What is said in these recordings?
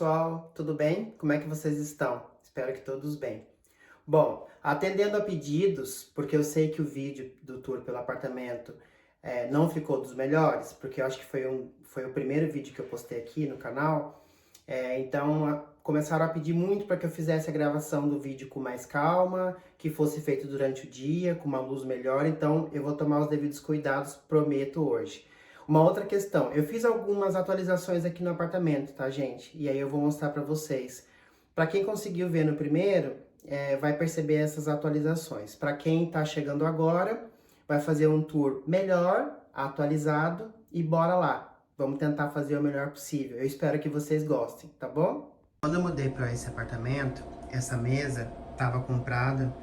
pessoal, tudo bem? Como é que vocês estão? Espero que todos bem. Bom, atendendo a pedidos, porque eu sei que o vídeo do tour pelo apartamento não ficou dos melhores, porque eu acho que foi o primeiro vídeo que eu postei aqui no canal, começaram a pedir muito para que eu fizesse a gravação do vídeo com mais calma, que fosse feito durante o dia, com uma luz melhor, então eu vou tomar os devidos cuidados, prometo hoje. Uma outra questão, eu fiz algumas atualizações aqui no apartamento, tá, gente? E aí eu vou mostrar para vocês. Para quem conseguiu ver no primeiro, vai perceber essas atualizações. Para quem tá chegando agora, vai fazer um tour melhor, atualizado e bora lá. Vamos tentar fazer o melhor possível. Eu espero que vocês gostem, tá bom? Quando eu mudei para esse apartamento, essa mesa estava comprada,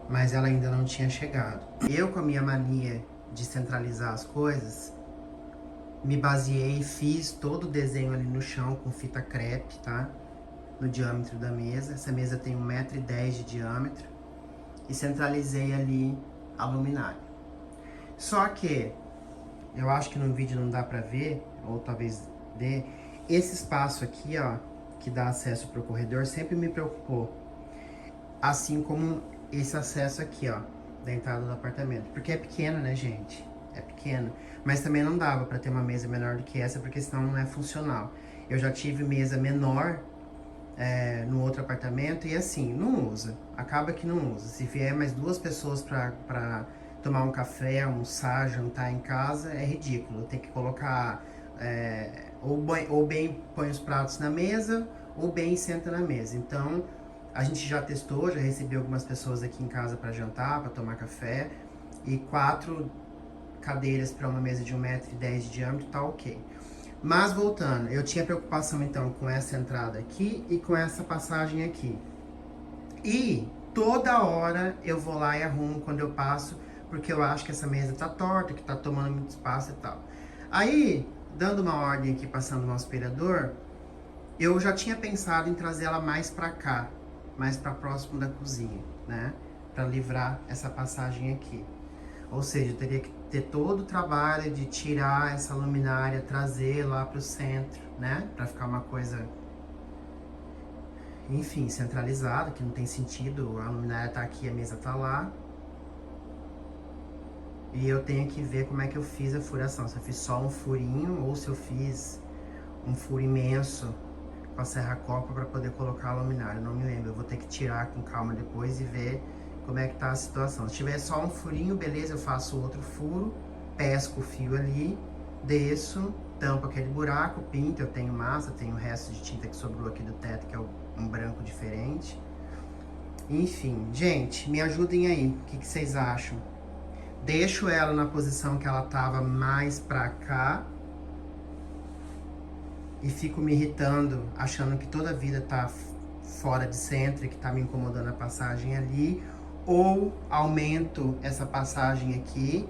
mas ela ainda não tinha chegado. Eu, com a minha mania de centralizar as coisas, me baseei e fiz todo o desenho ali no chão com fita crepe, tá? No diâmetro da mesa. Essa mesa tem 1,10 m de diâmetro. E centralizei ali a luminária. Só que, eu acho que no vídeo não dá pra ver, ou talvez dê, esse espaço aqui, ó, que dá acesso pro corredor, sempre me preocupou. Assim como esse acesso aqui, ó, da entrada do apartamento. Porque é pequeno, né, gente? É pequeno. Mas também não dava pra ter uma mesa menor do que essa, porque senão não é funcional. Eu já tive mesa menor no outro apartamento e assim, não usa. Acaba que não usa. Se vier mais 2 pessoas pra tomar um café, almoçar, jantar em casa, é ridículo. Tem que colocar, ou bem põe os pratos na mesa, ou bem senta na mesa. Então, a gente já testou, já recebi algumas pessoas aqui em casa para jantar, para tomar café, e 4 cadeiras para uma mesa de 1,10 m de diâmetro, tá ok. Mas voltando, eu tinha preocupação então com essa entrada aqui e com essa passagem aqui. E toda hora eu vou lá e arrumo quando eu passo, porque eu acho que essa mesa tá torta, que tá tomando muito espaço e tal. Aí, dando uma ordem aqui, passando no aspirador, eu já tinha pensado em trazer ela mais pra cá, mais pra próximo da cozinha, né? Pra livrar essa passagem aqui. Ou seja, eu teria que ter todo o trabalho de tirar essa luminária, trazer lá pro centro, né? Pra ficar uma coisa, enfim, centralizada, que não tem sentido. A luminária tá aqui, a mesa tá lá. E eu tenho que ver como é que eu fiz a furação. Se eu fiz só um furinho ou se eu fiz um furo imenso com a serra-copa para poder colocar a luminária. Não me lembro, eu vou ter que tirar com calma depois e ver como é que tá a situação. Se tiver só um furinho, beleza, eu faço outro furo, pesco o fio ali, desço, tampo aquele buraco, pinto, eu tenho massa, tenho o resto de tinta que sobrou aqui do teto, que é um branco diferente. Enfim, gente, me ajudem aí, o que vocês acham? Deixo ela na posição que ela tava mais pra cá, e fico me irritando, achando que toda a vida tá fora de centro e que tá me incomodando a passagem ali, ou aumento essa passagem aqui,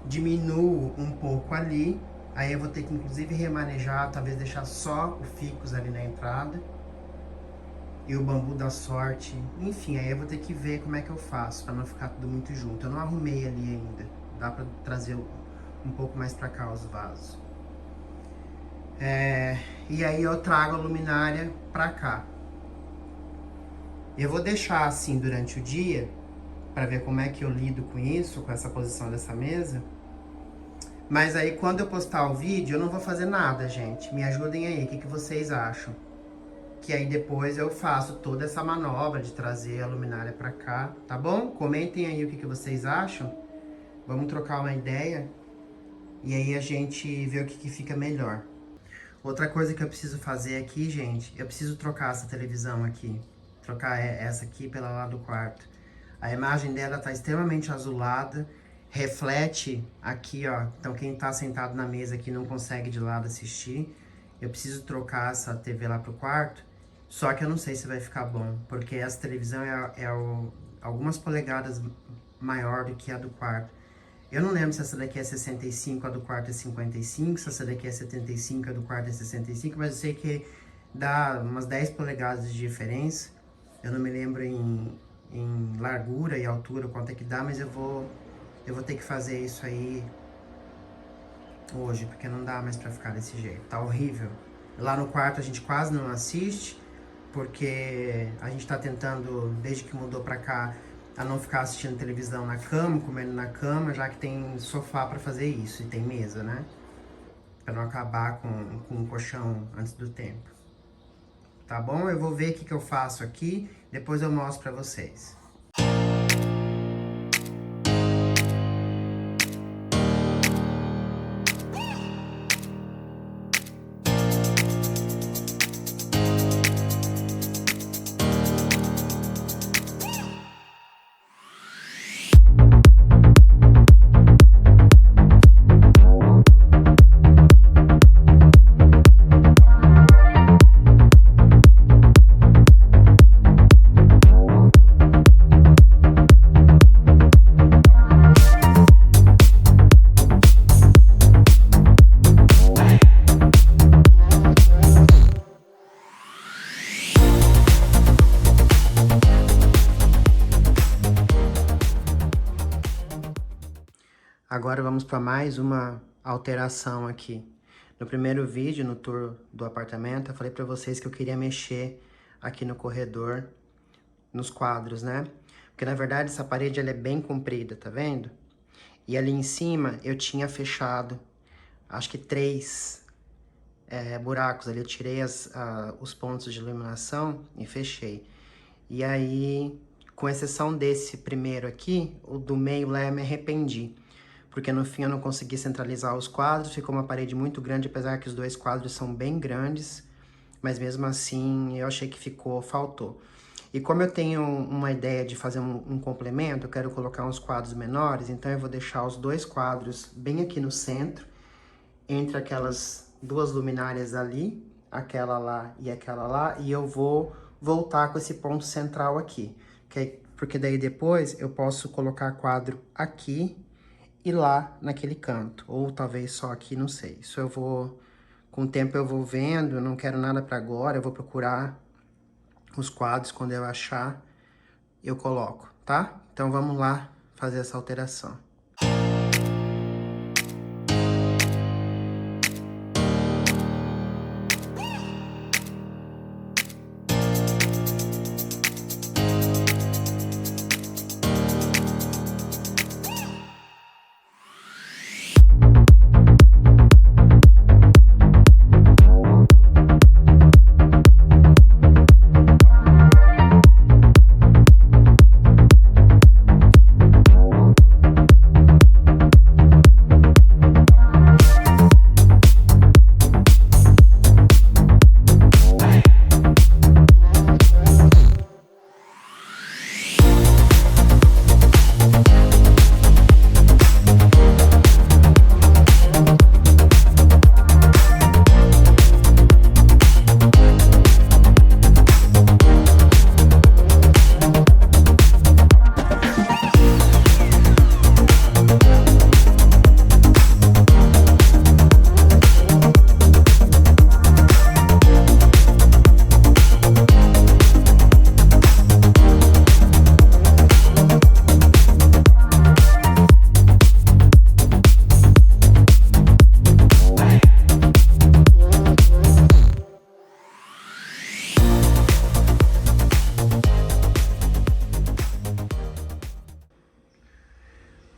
diminuo um pouco ali, aí eu vou ter que inclusive remanejar, talvez deixar só o ficus ali na entrada, e o bambu da sorte, enfim, aí eu vou ter que ver como é que eu faço, pra não ficar tudo muito junto. Eu não arrumei ali ainda, dá pra trazer um pouco mais pra cá os vasos. E aí eu trago a luminária pra cá. Eu vou deixar assim durante o dia, pra ver como é que eu lido com isso, com essa posição dessa mesa. Mas aí quando eu postar o vídeo, eu não vou fazer nada, gente. Me ajudem aí, o que vocês acham? Que aí depois eu faço toda essa manobra de trazer a luminária pra cá, tá bom? Comentem aí o que vocês acham. Vamos trocar uma ideia. E aí a gente vê o que fica melhor. Outra coisa que eu preciso fazer aqui, gente, eu preciso trocar essa televisão aqui. Trocar essa aqui pela lá do quarto. A imagem dela tá extremamente azulada, reflete aqui, ó. Então quem tá sentado na mesa aqui não consegue de lado assistir. Eu preciso trocar essa TV lá pro quarto, só que eu não sei se vai ficar bom, porque essa televisão algumas polegadas maior do que a do quarto. Eu não lembro se essa daqui é 65, a do quarto é 55, se essa daqui é 75, a do quarto é 65, mas eu sei que dá umas 10 polegadas de diferença. Eu não me lembro em largura e altura quanto é que dá, mas eu vou ter que fazer isso aí hoje, porque não dá mais pra ficar desse jeito. Tá horrível. Lá no quarto a gente quase não assiste, porque a gente tá tentando, desde que mudou pra cá, a não ficar assistindo televisão na cama, comendo na cama, já que tem sofá pra fazer isso, e tem mesa, né? Pra não acabar com o colchão antes do tempo. Tá bom? Eu vou ver o que eu faço aqui, depois eu mostro pra vocês. Agora vamos para mais uma alteração aqui. No primeiro vídeo, no tour do apartamento, eu falei para vocês que eu queria mexer aqui no corredor, nos quadros, né? Porque na verdade essa parede ela é bem comprida, tá vendo? E ali em cima eu tinha fechado, acho que 3 buracos ali. Eu tirei os pontos de iluminação e fechei. E aí, com exceção desse primeiro aqui, o do meio lá eu me arrependi. Porque no fim eu não consegui centralizar os quadros, ficou uma parede muito grande, apesar que os 2 quadros são bem grandes, mas mesmo assim eu achei que faltou. E como eu tenho uma ideia de fazer um complemento, eu quero colocar uns quadros menores, então eu vou deixar os 2 quadros bem aqui no centro, entre aquelas 2 luminárias ali, aquela lá, e eu vou voltar com esse ponto central aqui, porque daí depois eu posso colocar quadro aqui, e lá naquele canto, ou talvez só aqui, não sei. Isso eu vou, com o tempo eu vou vendo, eu não quero nada para agora, eu vou procurar os quadros, quando eu achar, eu coloco, tá? Então vamos lá fazer essa alteração.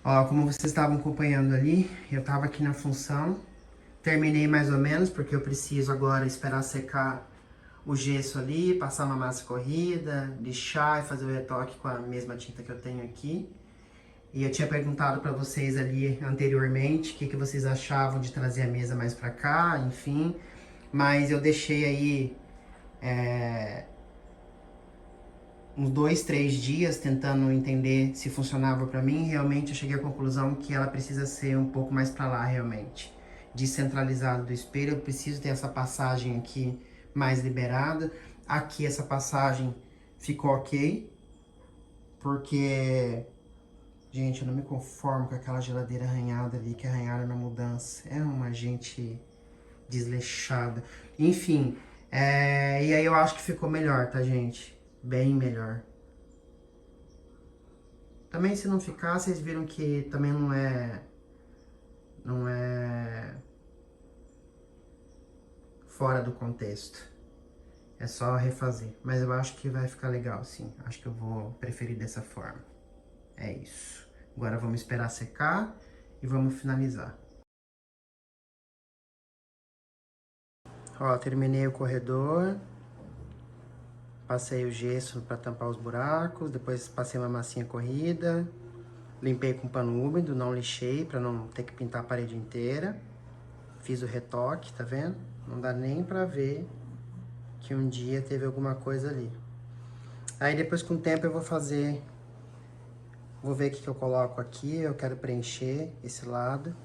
Ó, como vocês estavam acompanhando ali, eu tava aqui na função, terminei mais ou menos, porque eu preciso agora esperar secar o gesso ali, passar uma massa corrida, lixar e fazer o retoque com a mesma tinta que eu tenho aqui. E eu tinha perguntado pra vocês ali anteriormente o que vocês achavam de trazer a mesa mais pra cá, enfim. Mas eu deixei aí uns 2, 3 dias tentando entender se funcionava pra mim. Realmente eu cheguei à conclusão que ela precisa ser um pouco mais pra lá, realmente. Descentralizado do espelho, eu preciso ter essa passagem aqui mais liberada. Aqui essa passagem ficou ok, porque, gente, eu não me conformo com aquela geladeira arranhada ali, que arranharam na mudança. É uma gente desleixada. Enfim, e aí eu acho que ficou melhor, tá, gente? Bem melhor. Também se não ficar, vocês viram que também não é fora do contexto. É só refazer. Mas eu acho que vai ficar legal, sim. Acho que eu vou preferir dessa forma. É isso. Agora vamos esperar secar e vamos finalizar. Ó, terminei o corredor. Passei o gesso para tampar os buracos. Depois passei uma massinha corrida. Limpei com pano úmido, não lixei para não ter que pintar a parede inteira. Fiz o retoque, tá vendo? Não dá nem pra ver que um dia teve alguma coisa ali. Aí depois com o tempo eu vou fazer... Vou ver o que eu coloco aqui. Eu quero preencher esse lado.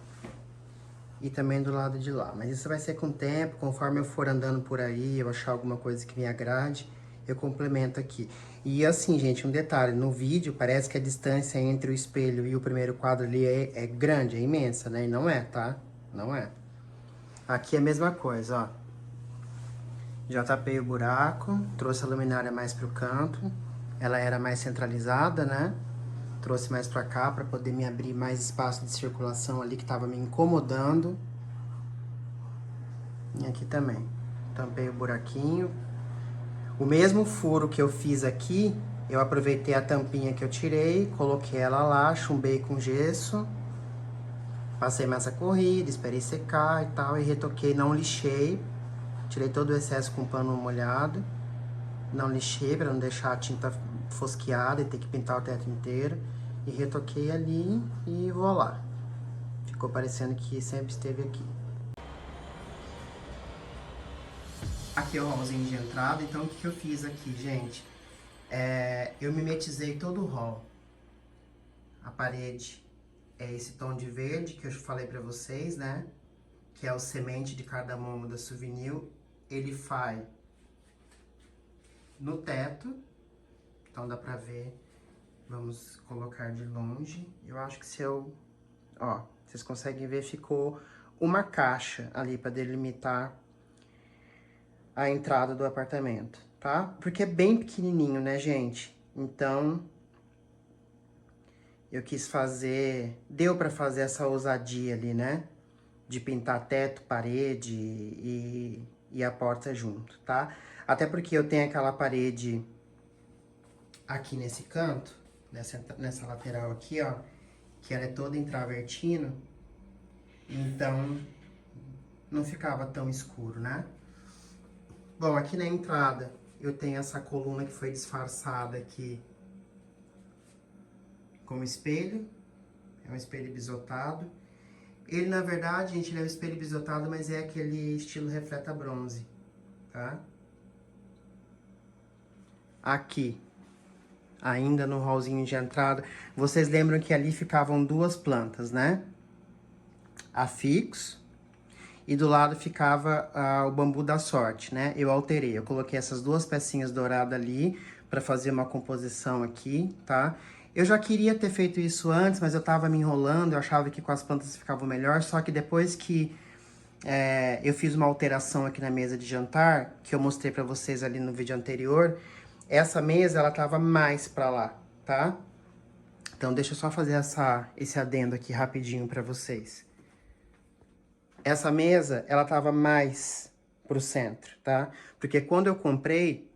E também do lado de lá. Mas isso vai ser com o tempo, conforme eu for andando por aí, eu achar alguma coisa que me agrade, eu complemento aqui. E assim, gente, um detalhe, no vídeo parece que a distância entre o espelho e o primeiro quadro ali é grande, é imensa, né? E não é, tá? Não é. Aqui é a mesma coisa, ó. Já tapei o buraco, trouxe a luminária mais pro canto. Ela era mais centralizada, né? Trouxe mais pra cá pra poder me abrir mais espaço de circulação ali que tava me incomodando. E aqui também. Tampei o buraquinho. O mesmo furo que eu fiz aqui, eu aproveitei a tampinha que eu tirei, coloquei ela lá, chumbei com gesso. Passei massa corrida, esperei secar e tal, e retoquei, não lixei. Tirei todo o excesso com pano molhado. Não lixei para não deixar a tinta fosqueada e ter que pintar o teto inteiro. E retoquei ali e vou lá. Ficou parecendo que sempre esteve aqui. Aqui é o hallzinho de entrada, então o que eu fiz aqui, gente? Eu mimetizei todo o hall. A parede é esse tom de verde que eu falei pra vocês, né? Que é o semente de cardamomo da Souvenir. Ele faz no teto, então dá pra ver. Vamos colocar de longe. Eu acho que se eu... Ó, vocês conseguem ver, ficou uma caixa ali pra delimitar a entrada do apartamento, tá? Porque é bem pequenininho, né, gente? Então, eu quis fazer... Deu pra fazer essa ousadia ali, né? De pintar teto, parede e a porta junto, tá? Até porque eu tenho aquela parede aqui nesse canto, nessa lateral aqui, ó, que ela é toda em travertino, então não ficava tão escuro, né? Bom, aqui na entrada eu tenho essa coluna que foi disfarçada aqui como espelho, é um espelho bisotado. Ele, na verdade, gente, ele é um espelho bisotado, mas é aquele estilo refleta bronze, tá? Aqui, ainda no hallzinho de entrada, vocês lembram que ali ficavam duas plantas, né? Afixo. E do lado ficava o bambu da sorte, né? Eu alterei, eu coloquei essas duas pecinhas douradas ali para fazer uma composição aqui, tá? Eu já queria ter feito isso antes, mas eu tava me enrolando, eu achava que com as plantas ficava melhor, só que depois que eu fiz uma alteração aqui na mesa de jantar, que eu mostrei para vocês ali no vídeo anterior, essa mesa, ela tava mais para lá, tá? Então, deixa eu só fazer esse adendo aqui rapidinho para vocês. Essa mesa, ela tava mais pro centro, tá? Porque quando eu comprei,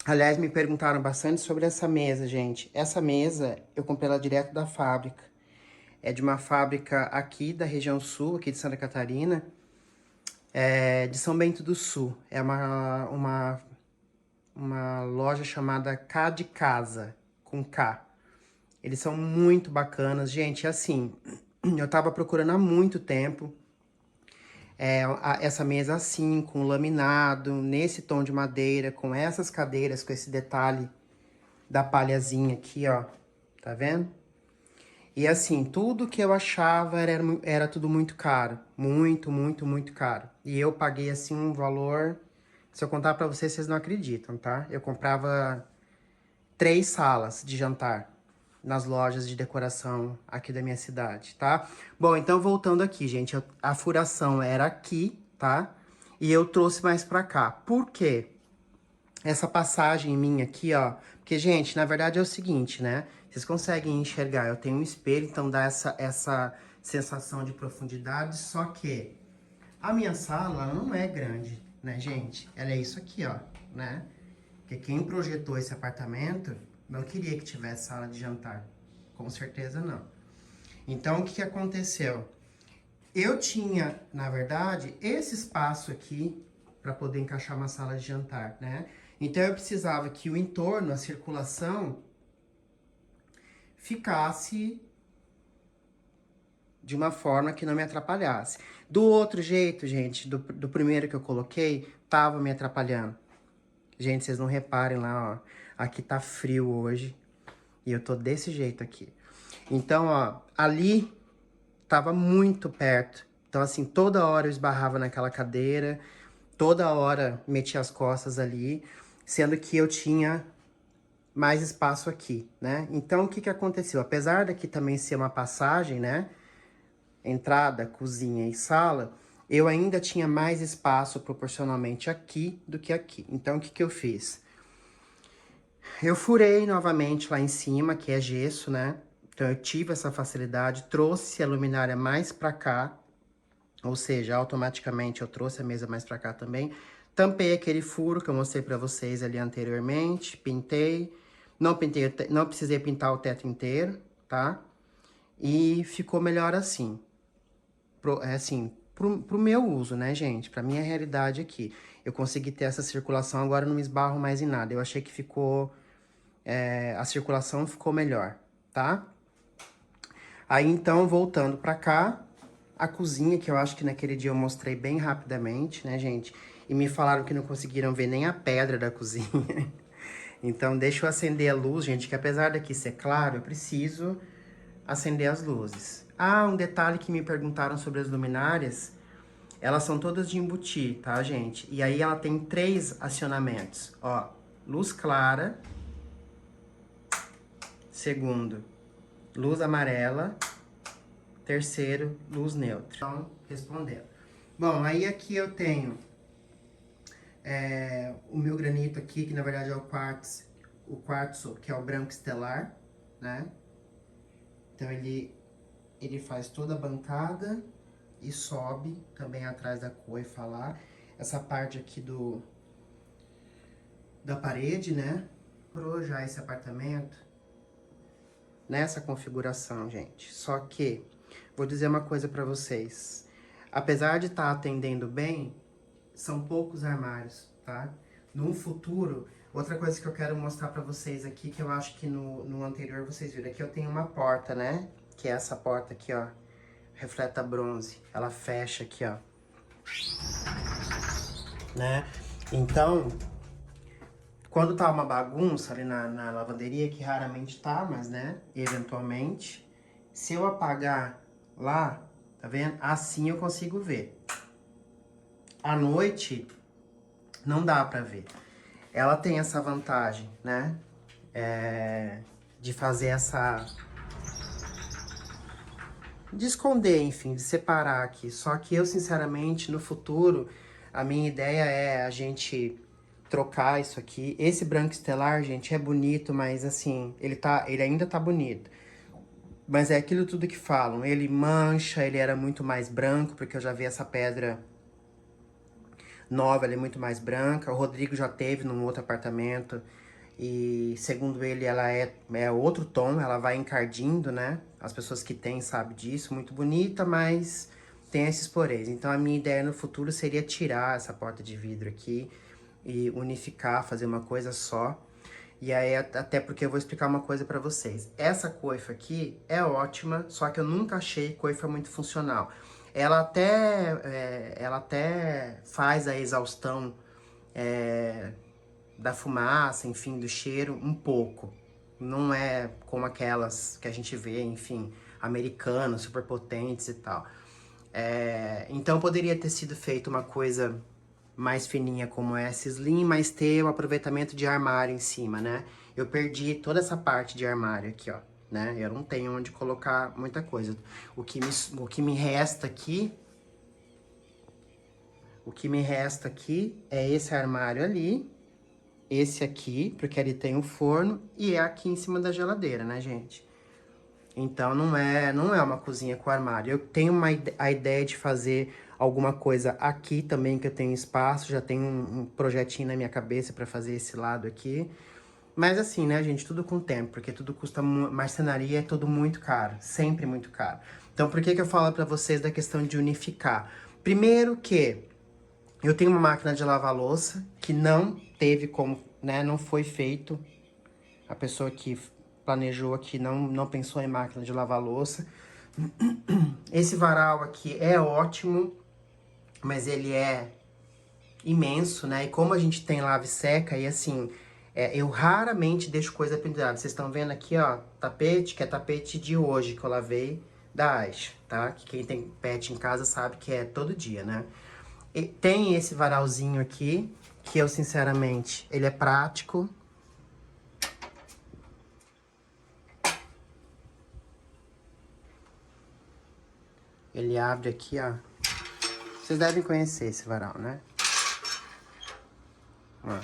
aliás, me perguntaram bastante sobre essa mesa, gente. Essa mesa, eu comprei ela direto da fábrica. É de uma fábrica aqui da região sul, aqui de Santa Catarina, de São Bento do Sul. É uma loja chamada K de Casa, com K. Eles são muito bacanas, gente, assim, eu tava procurando há muito tempo essa mesa assim, com laminado, nesse tom de madeira, com essas cadeiras, com esse detalhe da palhazinha aqui, ó, tá vendo? E assim, tudo que eu achava era tudo muito caro, muito, muito, muito caro. E eu paguei assim um valor, se eu contar pra vocês, vocês não acreditam, tá? Eu comprava 3 salas de jantar nas lojas de decoração aqui da minha cidade, tá? Bom, então voltando aqui, gente, a furação era aqui, tá? E eu trouxe mais pra cá. Por quê? Essa passagem minha aqui, ó, porque, gente, na verdade é o seguinte, né? Vocês conseguem enxergar, eu tenho um espelho, então dá essa sensação de profundidade, só que a minha sala, ela não é grande, né, gente? Ela é isso aqui, ó, né? Porque quem projetou esse apartamento não queria que tivesse sala de jantar. Com certeza não. Então, o que aconteceu? Eu tinha, na verdade, esse espaço aqui para poder encaixar uma sala de jantar, né? Então, eu precisava que o entorno, a circulação, ficasse de uma forma que não me atrapalhasse. Do outro jeito, gente, do primeiro que eu coloquei, tava me atrapalhando. Gente, vocês não reparem lá, ó. Aqui tá frio hoje e eu tô desse jeito aqui. Então, ó, ali tava muito perto. Então, assim, toda hora eu esbarrava naquela cadeira, toda hora metia as costas ali, sendo que eu tinha mais espaço aqui, né? Então, o que que aconteceu? Apesar daqui também ser uma passagem, né? Entrada, cozinha e sala, eu ainda tinha mais espaço proporcionalmente aqui do que aqui. Então, o que que eu fiz? Eu furei novamente lá em cima, que é gesso, né? Então, eu tive essa facilidade, trouxe a luminária mais pra cá, ou seja, automaticamente eu trouxe a mesa mais pra cá também. Tampei aquele furo que eu mostrei pra vocês ali anteriormente, pintei. Não pintei, não precisei pintar o teto inteiro, tá? E ficou melhor assim. Pro meu uso, né, gente? Pra minha realidade aqui. Eu consegui ter essa circulação, agora não me esbarro mais em nada. Eu achei que ficou... a circulação ficou melhor, tá? Aí, então, voltando pra cá, a cozinha, que eu acho que naquele dia eu mostrei bem rapidamente, né, gente? E me falaram que não conseguiram ver nem a pedra da cozinha. Então, deixa eu acender a luz, gente, que apesar daqui ser claro, eu preciso acender as luzes. Ah, um detalhe que me perguntaram sobre as luminárias, elas são todas de embutir, tá, gente? E aí ela tem 3 acionamentos, ó. Luz clara. Segundo, luz amarela. Terceiro, luz neutra. Então, respondendo. Bom, aí aqui eu tenho o meu granito aqui, que na verdade é o quartzo, que é o branco estelar, né? Então ele faz toda a bancada e sobe também atrás da coifa lá. Essa parte aqui da parede, né? Comprou já esse apartamento nessa configuração, gente. Só que, vou dizer uma coisa pra vocês. Apesar de estar atendendo bem, são poucos armários, tá? No futuro, outra coisa que eu quero mostrar pra vocês aqui, que eu acho que no anterior vocês viram, aqui eu tenho uma porta, né? Que é essa porta aqui, ó, refleta bronze. Ela fecha aqui, ó. Né? Então, quando tá uma bagunça ali na lavanderia, que raramente tá, mas né, eventualmente, se eu apagar lá, tá vendo? Assim eu consigo ver. À noite, não dá pra ver. Ela tem essa vantagem, né? De fazer essa... de esconder, enfim, de separar aqui. Só que eu, sinceramente, no futuro, a minha ideia é a gente trocar isso aqui. Esse branco estelar, gente, é bonito, mas assim, ele ainda tá bonito. Mas é aquilo tudo que falam. Ele mancha, ele era muito mais branco, porque eu já vi essa pedra nova, ela é muito mais branca. O Rodrigo já teve num outro apartamento. E segundo ele, ela é outro tom, ela vai encardindo, né? As pessoas que têm sabem disso, muito bonita, mas tem esses poréns. Então a minha ideia no futuro seria tirar essa porta de vidro aqui e unificar, fazer uma coisa só. E aí, até porque eu vou explicar uma coisa pra vocês. Essa coifa aqui é ótima, só que eu nunca achei coifa muito funcional. Ela até faz a exaustão da fumaça, enfim, do cheiro, um pouco. Não é como aquelas que a gente vê, enfim, americanas, super potentes e tal. Então poderia ter sido feito uma coisa mais fininha como essa Slim, mas ter o aproveitamento de armário em cima, né? Eu perdi toda essa parte de armário aqui, ó, né? Eu não tenho onde colocar muita coisa. O que me resta aqui... O que me resta aqui é esse armário ali, esse aqui, porque ali tem um forno, e é aqui em cima da geladeira, né, gente? Então não é uma cozinha com armário. Eu tenho a ideia de fazer alguma coisa aqui também, que eu tenho espaço, já tenho um projetinho na minha cabeça para fazer esse lado aqui. Mas assim, né, gente, tudo com tempo, porque tudo custa marcenaria é tudo muito caro, sempre muito caro. Então, por que que eu falo para vocês da questão de unificar? Primeiro que eu tenho uma máquina de lavar louça que não teve como, né, não foi feito. A pessoa que planejou aqui não pensou em máquina de lavar louça. Esse varal aqui é ótimo, mas ele é imenso, né? E como a gente tem lave seca, e assim, eu raramente deixo coisa pendurada. Vocês estão vendo aqui, ó, tapete, que é tapete de hoje, que eu lavei da Ash, tá? Que quem tem pet em casa sabe que é todo dia, né? E tem esse varalzinho aqui, que eu, sinceramente, ele é prático. Ele abre aqui, ó. Vocês devem conhecer esse varal, né? Ó.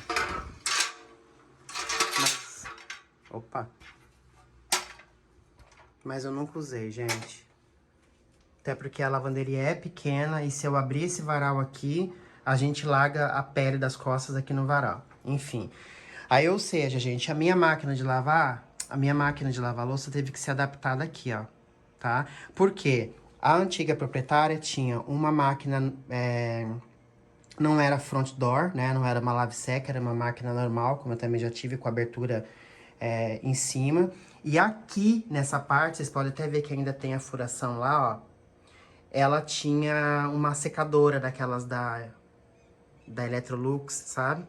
Mas... Opa! Mas eu nunca usei, gente. Até porque a lavanderia é pequena e se eu abrir esse varal aqui, a gente larga a pele das costas aqui no varal. Enfim. Aí, ou seja, gente, a minha máquina de lavar louça teve que ser adaptada aqui, ó. Tá? Por quê? A antiga proprietária tinha uma máquina... não era front door, né? Não era uma lave seca, era uma máquina normal, como eu também já tive, com abertura em cima. E aqui, nessa parte, vocês podem até ver que ainda tem a furação lá, ó. Ela tinha uma secadora daquelas da Electrolux, sabe?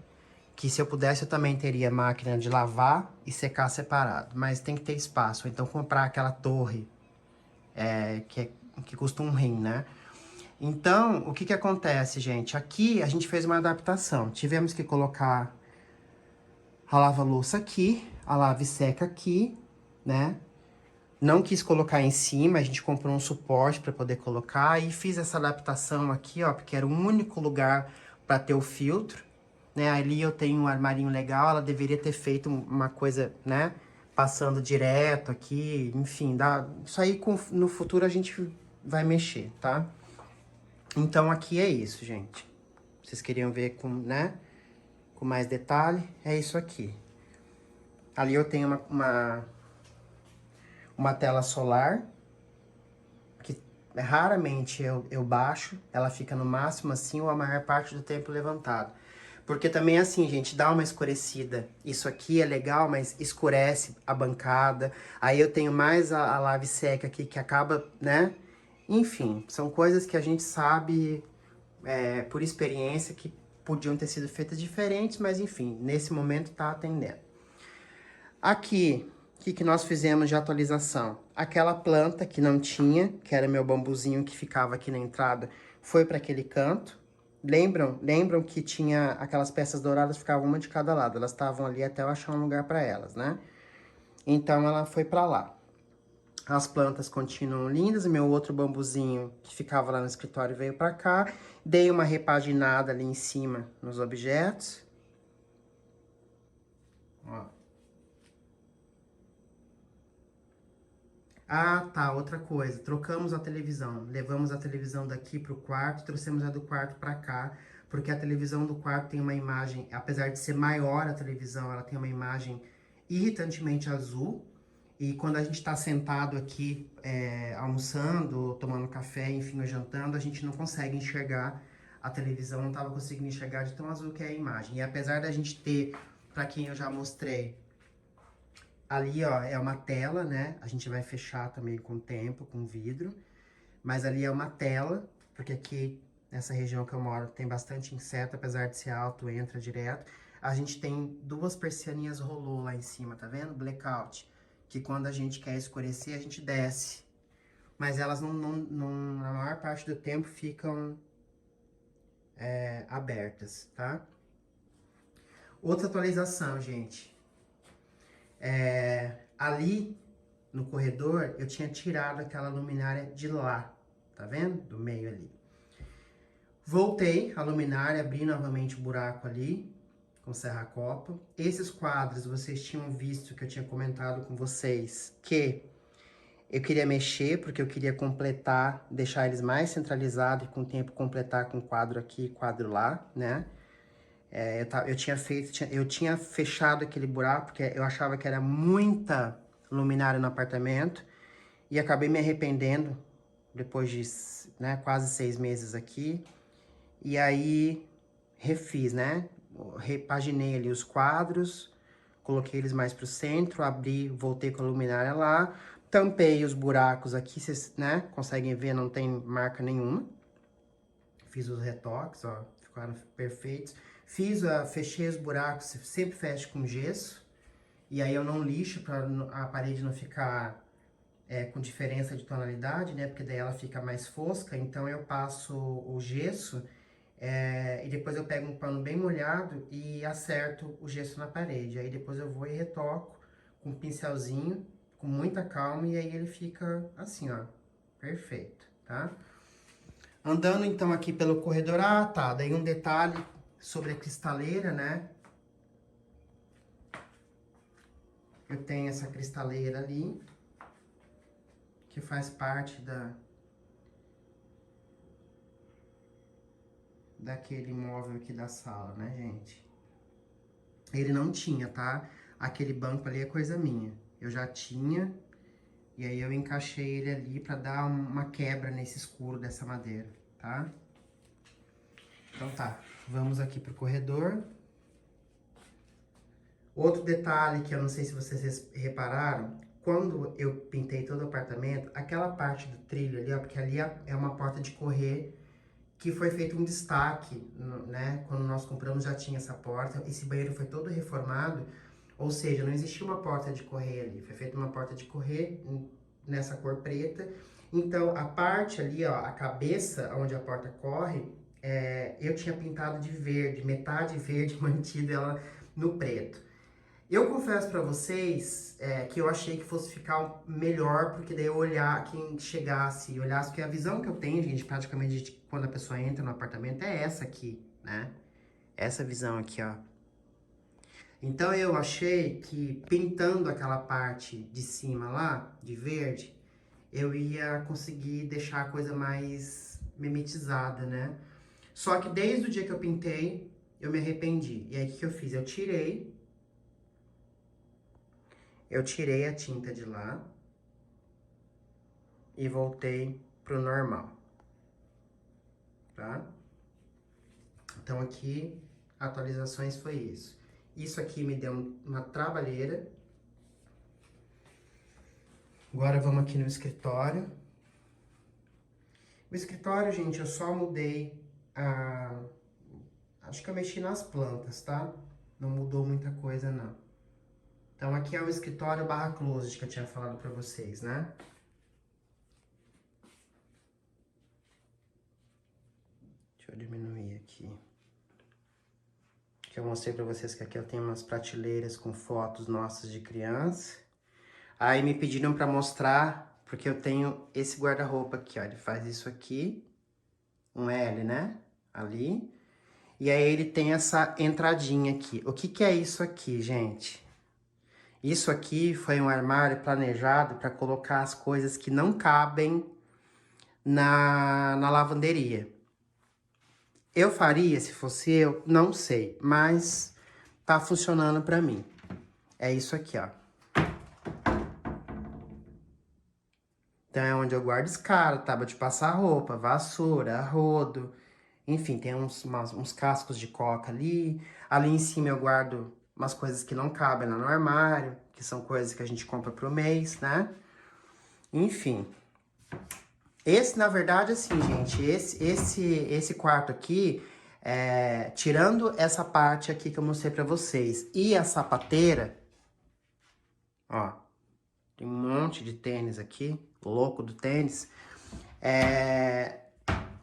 Que se eu pudesse, eu também teria máquina de lavar e secar separado. Mas tem que ter espaço. Ou então comprar aquela torre que custa um rim, né? Então, o que que acontece, gente? Aqui a gente fez uma adaptação. Tivemos que colocar a lava-louça aqui, a lave-seca aqui, né? Não quis colocar em cima, a gente comprou um suporte para poder colocar e fiz essa adaptação aqui, ó, porque era o único lugar para ter o filtro, né? Ali eu tenho um armarinho legal, ela deveria ter feito uma coisa, né? Passando direto aqui, enfim, isso aí no futuro a gente vai mexer, tá? Então aqui é isso, gente. Vocês queriam ver com, né? Com mais detalhe, é isso aqui. Ali eu tenho uma tela solar, que raramente eu baixo, ela fica no máximo assim ou a maior parte do tempo levantado. Porque também assim, gente, dá uma escurecida. Isso aqui é legal, mas escurece a bancada. Aí eu tenho mais a lave seca aqui que acaba, né? Enfim, são coisas que a gente sabe por experiência que podiam ter sido feitas diferentes, mas enfim, nesse momento tá atendendo. Aqui, o que nós fizemos de atualização? Aquela planta que não tinha, que era meu bambuzinho que ficava aqui na entrada, foi para aquele canto. Lembram que tinha aquelas peças douradas, ficavam uma de cada lado. Elas estavam ali até eu achar um lugar para elas, né? Então ela foi para lá. As plantas continuam lindas. Meu outro bambuzinho que ficava lá no escritório veio para cá. Dei uma repaginada ali em cima nos objetos. Ó. Ah, tá, outra coisa. Trocamos a televisão. Levamos a televisão daqui pro quarto, trouxemos a do quarto pra cá, porque a televisão do quarto tem uma imagem, apesar de ser maior a televisão, ela tem uma imagem irritantemente azul. E quando a gente tá sentado aqui, almoçando, tomando café, enfim, ou jantando, a gente não consegue enxergar a televisão, não tava conseguindo enxergar de tão azul que é a imagem. E apesar da gente ter, pra quem eu já mostrei, ali, ó, é uma tela, né? A gente vai fechar também com o tempo, com vidro. Mas ali é uma tela, porque aqui, nessa região que eu moro, tem bastante inseto, apesar de ser alto, entra direto. A gente tem duas persianinhas rolô lá em cima, tá vendo? Blackout. Que quando a gente quer escurecer, a gente desce. Mas elas na maior parte do tempo ficam abertas, tá? Outra atualização, gente. Ali no corredor, eu tinha tirado aquela luminária de lá, tá vendo? Do meio ali. Voltei a luminária, abri novamente o buraco ali, com serra-copa. Esses quadros, vocês tinham visto que eu tinha comentado com vocês, que Eu queria mexer, porque eu queria completar, deixar eles mais centralizados e com o tempo completar com quadro aqui, quadro lá, né? Eu tinha fechado aquele buraco, porque eu achava que era muita luminária no apartamento. E acabei me arrependendo, depois de, né, quase 6 meses aqui. E aí, refiz, né? Repaginei ali os quadros, coloquei eles mais pro centro, abri, voltei com a luminária lá, tampei os buracos aqui, vocês, né, conseguem ver, não tem marca nenhuma. Fiz os retoques, ó, ficaram perfeitos. Fechei os buracos, sempre fecho com gesso, e aí eu não lixo para a parede não ficar com diferença de tonalidade, né, porque daí ela fica mais fosca, então eu passo o gesso e depois eu pego um pano bem molhado e acerto o gesso na parede. Aí depois eu vou e retoco com um pincelzinho, com muita calma, e aí ele fica assim, ó, perfeito, tá? Andando então aqui pelo corredor, tá, daí um detalhe sobre a cristaleira, né? Eu tenho essa cristaleira ali, que faz parte daquele móvel aqui da sala, né, gente? Ele não tinha, tá? Aquele banco ali é coisa minha. Eu já tinha, e aí eu encaixei ele ali pra dar uma quebra nesse escuro dessa madeira, tá? Então tá, vamos aqui pro corredor. Outro detalhe que eu não sei se vocês repararam, quando eu pintei todo o apartamento, aquela parte do trilho ali, ó, porque ali é uma porta de correr que foi feito um destaque, né? Quando nós compramos já tinha essa porta, esse banheiro foi todo reformado, ou seja, não existia uma porta de correr ali, foi feita uma porta de correr nessa cor preta. Então, a parte ali, ó, a cabeça onde a porta corre, eu tinha pintado de verde, metade verde, mantido ela no preto. Eu confesso pra vocês que eu achei que fosse ficar melhor, porque daí eu olhar, quem chegasse e olhasse, porque a visão que eu tenho, gente, praticamente de quando a pessoa entra no apartamento é essa aqui, né? Essa visão aqui, ó. Então eu achei que pintando aquela parte de cima lá, de verde, eu ia conseguir deixar a coisa mais mimetizada, né? Só que desde o dia que eu pintei, eu me arrependi. E aí o que eu fiz? Eu tirei a tinta de lá e voltei pro normal, tá? Então aqui, atualizações foi isso. Isso aqui me deu uma trabalheira. Agora vamos aqui no escritório. O escritório, gente, eu só mudei a... Acho que eu mexi nas plantas, tá? Não mudou muita coisa, não. Então aqui é o escritório barra closet que eu tinha falado pra vocês, né? Deixa eu diminuir aqui. Que eu mostrei pra vocês que aqui eu tenho umas prateleiras com fotos nossas de criança. Aí me pediram pra mostrar, porque eu tenho esse guarda-roupa aqui, ó. Ele faz isso aqui, um L, né? Ali. E aí ele tem essa entradinha aqui. O que que é isso aqui, gente? Isso aqui foi um armário planejado para colocar as coisas que não cabem na lavanderia. Eu faria se fosse eu? Não sei, mas tá funcionando para mim. É isso aqui, ó. Então é onde eu guardo escada, tábua de passar roupa, vassoura, rodo. Enfim, tem uns cascos de coca ali. Ali em cima eu guardo umas coisas que não cabem lá no armário, que são coisas que a gente compra pro mês, né? Enfim. Esse, na verdade, assim, gente, esse quarto aqui, tirando essa parte aqui que eu mostrei pra vocês, e a sapateira, ó, tem um monte de tênis aqui, louco do tênis,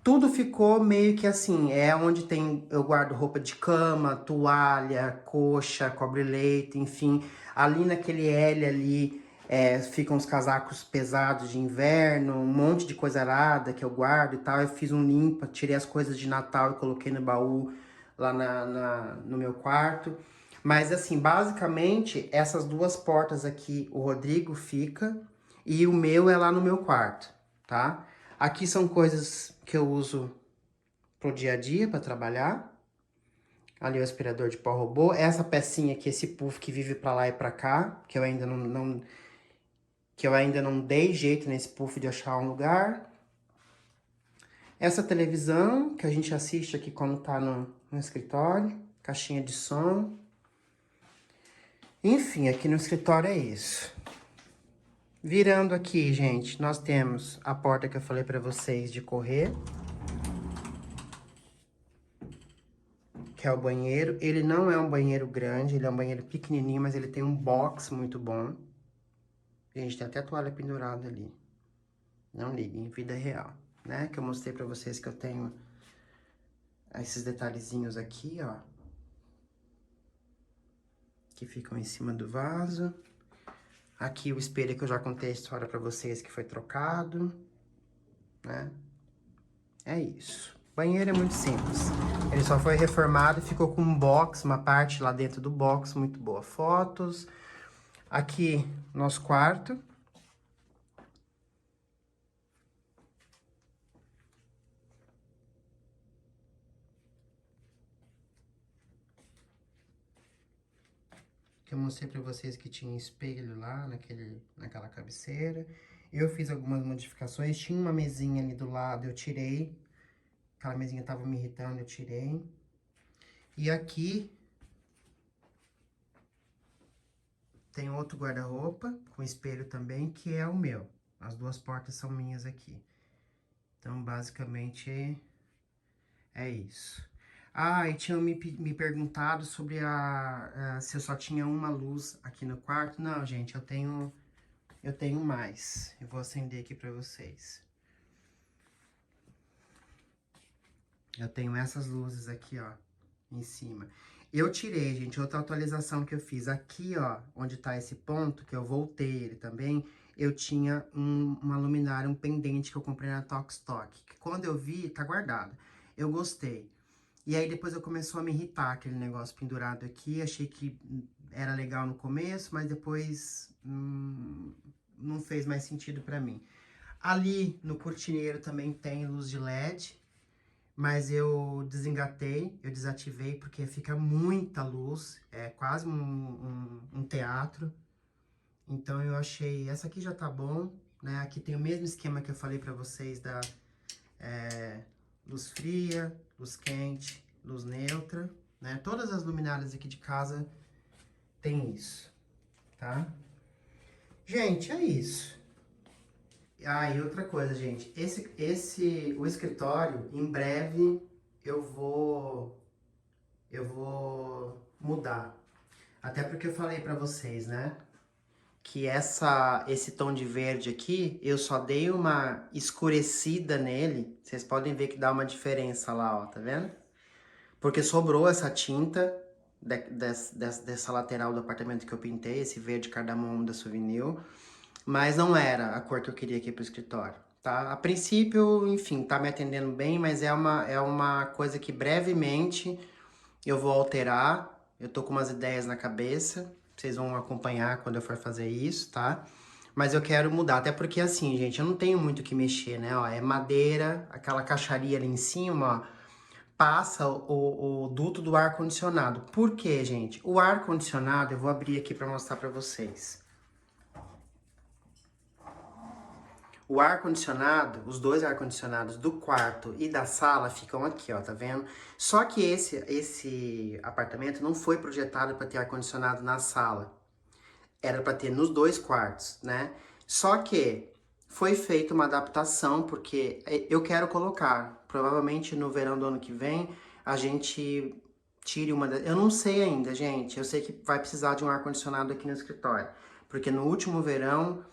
tudo ficou meio que assim, onde eu guardo roupa de cama, toalha, coxa, cobre-leito, enfim. Ali naquele L ali, ficam os casacos pesados de inverno, um monte de coisa arada que eu guardo e tal. Eu fiz um limpa, tirei as coisas de Natal e coloquei no baú lá no meu quarto. Mas assim, basicamente, essas duas portas aqui, o Rodrigo fica. E o meu é lá no meu quarto, tá? Aqui são coisas que eu uso pro dia a dia, para trabalhar. Ali o aspirador de pó robô. Essa pecinha aqui, esse puff que vive pra lá e pra cá, que eu ainda não dei jeito nesse puff de achar um lugar. Essa televisão que a gente assiste aqui quando tá no escritório. Caixinha de som. Enfim, aqui no escritório é isso. Virando aqui, gente, nós temos a porta que eu falei pra vocês de correr. Que é o banheiro. Ele não é um banheiro grande, ele é um banheiro pequenininho, mas ele tem um box muito bom. Gente, tem até toalha pendurada ali. Não ligue, em vida real, né? Que eu mostrei pra vocês que eu tenho esses detalhezinhos aqui, ó. Que ficam em cima do vaso. Aqui o espelho que eu já contei a história pra vocês que foi trocado, né? É isso. O banheiro é muito simples. Ele só foi reformado e ficou com um box, uma parte lá dentro do box, muito boa. Fotos. Aqui, nosso quarto. Que eu mostrei pra vocês que tinha espelho lá naquela cabeceira. Eu fiz algumas modificações. Tinha uma mesinha ali do lado, eu tirei. Aquela mesinha tava me irritando, eu tirei. E aqui tem outro guarda-roupa com espelho também, que é o meu. As duas portas são minhas aqui. Então, basicamente, é isso. Ah, e tinham me perguntado sobre se eu só tinha uma luz aqui no quarto. Não, gente, eu tenho mais. Eu vou acender aqui pra vocês. Eu tenho essas luzes aqui, ó, em cima. Eu tirei, gente, outra atualização que eu fiz. Aqui, ó, onde tá esse ponto, que eu voltei ele também, eu tinha uma luminária, um pendente que eu comprei na Tokstok. Que quando eu vi, tá guardado. Eu gostei. E aí depois eu começou a me irritar aquele negócio pendurado aqui. Achei que era legal no começo, mas depois não fez mais sentido pra mim. Ali no cortineiro também tem luz de LED. Mas eu desengatei, eu desativei, porque fica muita luz, é quase um teatro. Então eu achei, essa aqui já tá bom, né? Aqui tem o mesmo esquema que eu falei pra vocês da luz fria, luz quente, luz neutra, né? Todas as luminárias aqui de casa tem isso, tá? Gente, é isso. Ah, e outra coisa, gente, o escritório, em breve eu vou mudar. Até porque eu falei pra vocês, né, que esse tom de verde aqui, eu só dei uma escurecida nele. Vocês podem ver que dá uma diferença lá, ó, tá vendo? Porque sobrou essa tinta dessa lateral do apartamento que eu pintei, esse verde cardamomo da Souvenir. Mas não era a cor que eu queria aqui pro escritório, tá? A princípio, enfim, tá me atendendo bem, mas é uma coisa que brevemente eu vou alterar. Eu tô com umas ideias na cabeça, vocês vão acompanhar quando eu for fazer isso, tá? Mas eu quero mudar, até porque assim, gente, eu não tenho muito o que mexer, né? Ó, é madeira, aquela caixaria ali em cima, ó, passa o duto do ar-condicionado. Por quê, gente? O ar-condicionado, eu vou abrir aqui pra mostrar pra vocês. O ar-condicionado, os dois ar-condicionados do quarto e da sala ficam aqui, ó, tá vendo? Só que esse apartamento não foi projetado para ter ar-condicionado na sala. Era para ter nos dois quartos, né? Só que foi feita uma adaptação, porque eu quero colocar, provavelmente no verão do ano que vem, a gente tire uma... Eu não sei ainda, gente. Eu sei que vai precisar de um ar-condicionado aqui no escritório. Porque no último verão...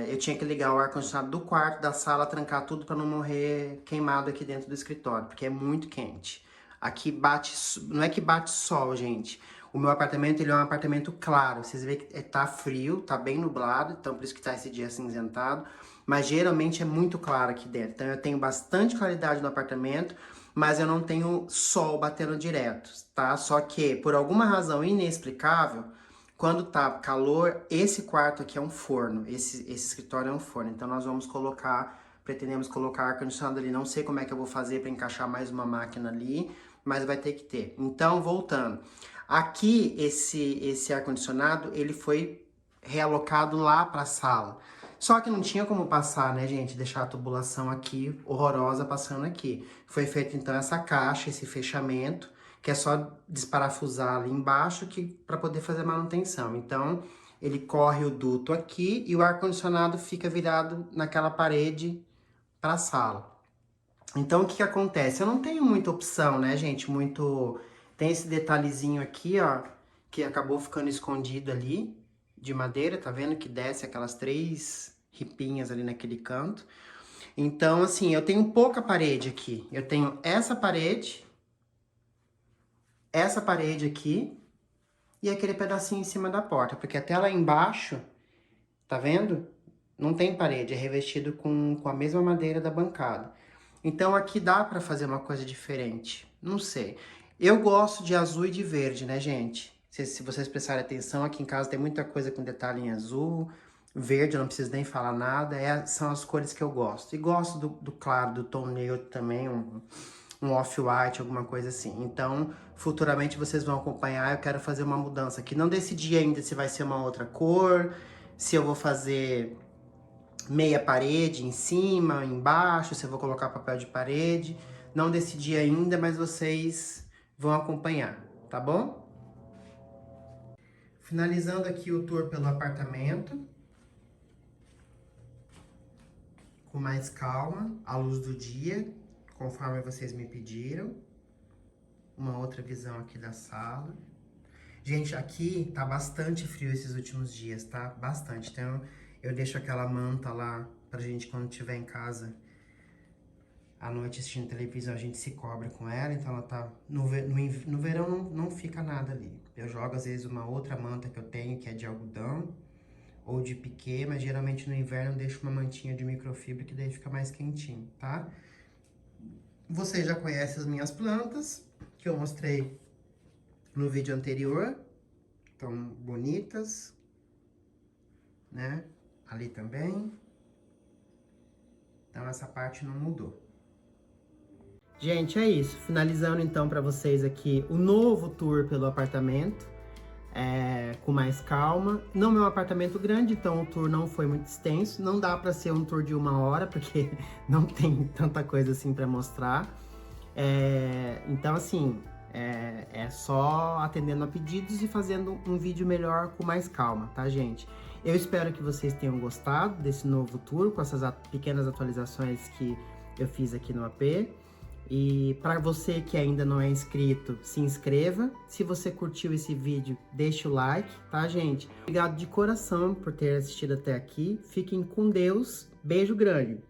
eu tinha que ligar o ar-condicionado do quarto, da sala, trancar tudo para não morrer queimado aqui dentro do escritório, porque é muito quente. Aqui bate, não é que bate sol, gente. O meu apartamento, ele é um apartamento claro. Vocês veem que tá frio, tá bem nublado, então por isso que tá esse dia acinzentado. Mas geralmente é muito claro aqui dentro. Então eu tenho bastante claridade no apartamento, mas eu não tenho sol batendo direto, tá? Só que, por alguma razão inexplicável, Quando tá calor, esse quarto aqui é um forno, esse escritório é um forno. Então nós vamos colocar, pretendemos colocar ar-condicionado ali. Não sei como é que eu vou fazer para encaixar mais uma máquina ali, mas vai ter que ter. Então, voltando. Aqui, esse ar-condicionado, ele foi realocado lá para a sala. Só que não tinha como passar, né, gente? Deixar a tubulação aqui, horrorosa, passando aqui. Foi feito, então, essa caixa, esse fechamento, que é só desparafusar ali embaixo para poder fazer a manutenção. Então, ele corre o duto aqui e o ar-condicionado fica virado naquela parede para a sala. Então, o que que acontece? Eu não tenho muita opção, né, gente? Tem esse detalhezinho aqui, ó, que acabou ficando escondido ali, de madeira, tá vendo? Que desce aquelas 3 ripinhas ali naquele canto. Então, assim, eu tenho pouca parede aqui. Eu tenho essa parede aqui e aquele pedacinho em cima da porta. Porque até lá embaixo, tá vendo? Não tem parede, é revestido com a mesma madeira da bancada. Então aqui dá pra fazer uma coisa diferente. Não sei. Eu gosto de azul e de verde, né, gente? Se vocês prestarem atenção, aqui em casa tem muita coisa com detalhe em azul. Verde, eu não preciso nem falar nada. São as cores que eu gosto. E gosto do claro, do tom neutro também, um off-white, alguma coisa assim. Então, futuramente vocês vão acompanhar. Eu quero fazer uma mudança aqui. Não decidi ainda se vai ser uma outra cor, se eu vou fazer meia parede em cima, embaixo, se eu vou colocar papel de parede. Não decidi ainda, mas vocês vão acompanhar, tá bom? Finalizando aqui o tour pelo apartamento. Com mais calma, à luz do dia, conforme vocês me pediram. Uma outra visão aqui da sala. Gente, aqui tá bastante frio esses últimos dias, tá? Bastante. Então, eu deixo aquela manta lá pra gente, quando estiver em casa, à noite assistindo televisão, a gente se cobre com ela. Então, ela tá... No verão não fica nada ali. Eu jogo, às vezes, uma outra manta que eu tenho, que é de algodão ou de piquê, mas geralmente no inverno eu deixo uma mantinha de microfibra, que daí fica mais quentinho, tá? Você já conhece as minhas plantas, que eu mostrei no vídeo anterior. Estão bonitas, né? Ali também. Então essa parte não mudou. Gente, é isso. Finalizando então para vocês aqui o novo tour pelo apartamento. Com mais calma. Não é um apartamento grande, então o tour não foi muito extenso. Não dá para ser um tour de 1 hora, porque não tem tanta coisa assim para mostrar. Então, assim, é só atendendo a pedidos e fazendo um vídeo melhor com mais calma, tá, gente? Eu espero que vocês tenham gostado desse novo tour, com essas pequenas atualizações que eu fiz aqui no AP. E para você que ainda não é inscrito, se inscreva. Se você curtiu esse vídeo, deixa o like, tá, gente? Obrigado de coração por ter assistido até aqui. Fiquem com Deus. Beijo grande.